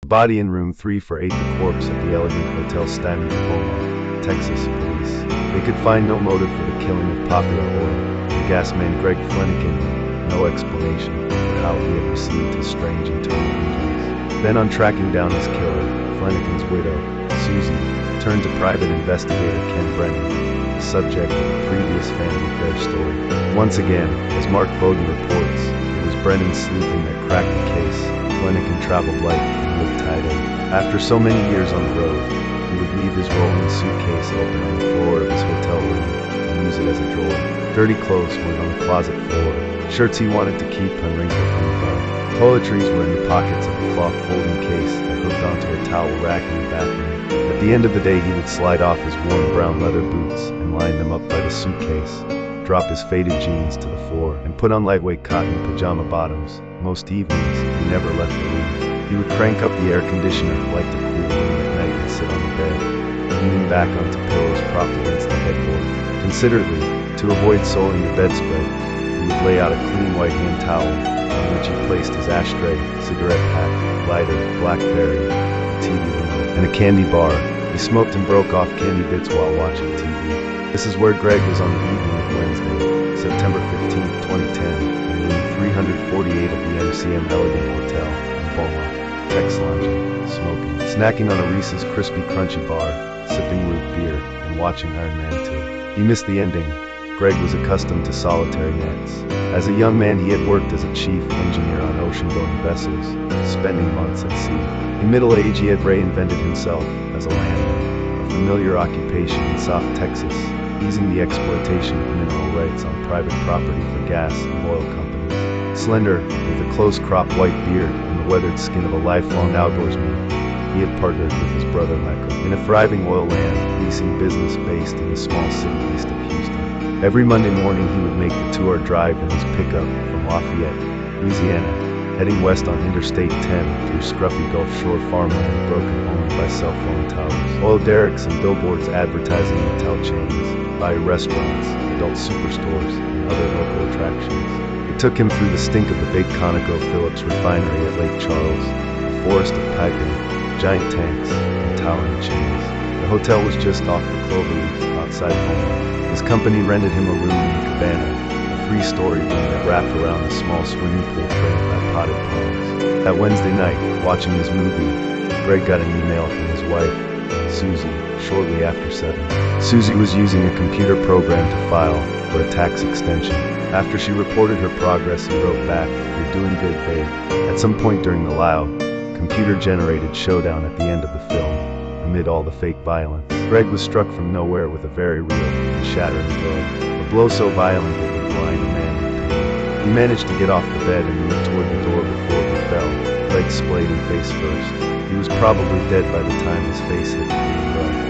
The body in room 348, the corpse at the Elegant Hotel Stanley, Beaumont, Texas. Police. They could find no motive for the killing of Popular Oil. The gas man Greg Flanagan, no explanation for how he had received his strange internal injuries. Then on tracking down his killer, Flanagan's widow, Susie, turned to private investigator Ken Brennan, the subject of a previous Family Affair story. Once again, as Mark Bowden reports, it was Brennan's sleuthing that cracked the case. Flanagan traveled light and lived tied in. After so many years on the road, he would leave his rolling suitcase open on the floor of his hotel room and use it as a drawer. Dirty clothes went on the closet floor. Shirts he wanted to keep unwrinkled hung above. Toiletries were in the pockets of the cloth folding case that hooked onto a towel rack in the bathroom. At the end of the day, he would slide off his worn brown leather boots and line them up by the suitcase, drop his faded jeans to the floor, and put on lightweight cotton pajama bottoms. Most evenings, he never left the room. He would crank up the air conditioner to light the cool room at night and sit on the bed, leaning back onto pillows propped against the headboard. Considerately, to avoid soiling the bedspread, he would lay out a clean white hand towel on which he placed his ashtray, cigarette pack, lighter, blackberry, a TV remote, and a candy bar. He smoked and broke off candy bits while watching TV. This is where Greg was on the evening of Wednesday, September 15, 2010, in room 348 of the MCM Elegant Hotel in Beaumont, Texas, lounging, smoking, snacking on a Reese's Crispy Crunchy bar, sipping root beer, and watching Iron Man 2. He missed the ending. Greg was accustomed to solitary nights. As a young man, he had worked as a chief engineer on ocean-going vessels, spending months at sea. In middle age, he had reinvented himself as a landman, a familiar occupation in South Texas, easing the exploitation of mineral rights on private property for gas and oil companies. Slender, with a close-cropped white beard and the weathered skin of a lifelong outdoorsman, he had partnered with his brother Michael in a thriving oil land leasing business based in a small city east of Houston. Every Monday morning, he would make the 2-hour drive in his pickup from Lafayette, Louisiana, heading west on Interstate 10 through scruffy Gulf Shore farmland broken only by cell phone towers, oil derricks and billboards advertising motel chains, bayou restaurants, adult superstores, and other local attractions. It took him through the stink of the big ConocoPhillips refinery at Lake Charles, a forest of piping, giant tanks, and towering chains. The hotel was just off the Cloverleaf outside Beaumont. His company rented him a room in the cabana, a 3-story room that wrapped around a small swimming pool framed by potted palms. That Wednesday night, watching his movie, Greg got an email from his wife, Susie, shortly after 7. Susie was using a computer program to file for a tax extension. After she reported her progress, he wrote back, "You're doing good, babe." At some point during the loud, computer-generated showdown at the end of the film, amid all the fake violence, Greg was struck from nowhere with a very real and shattering blow. A blow so violent it would blind a man with pain. He managed to get off the bed and move toward the door before he fell, legs splayed and face first. He was probably dead by the time his face hit the green rug.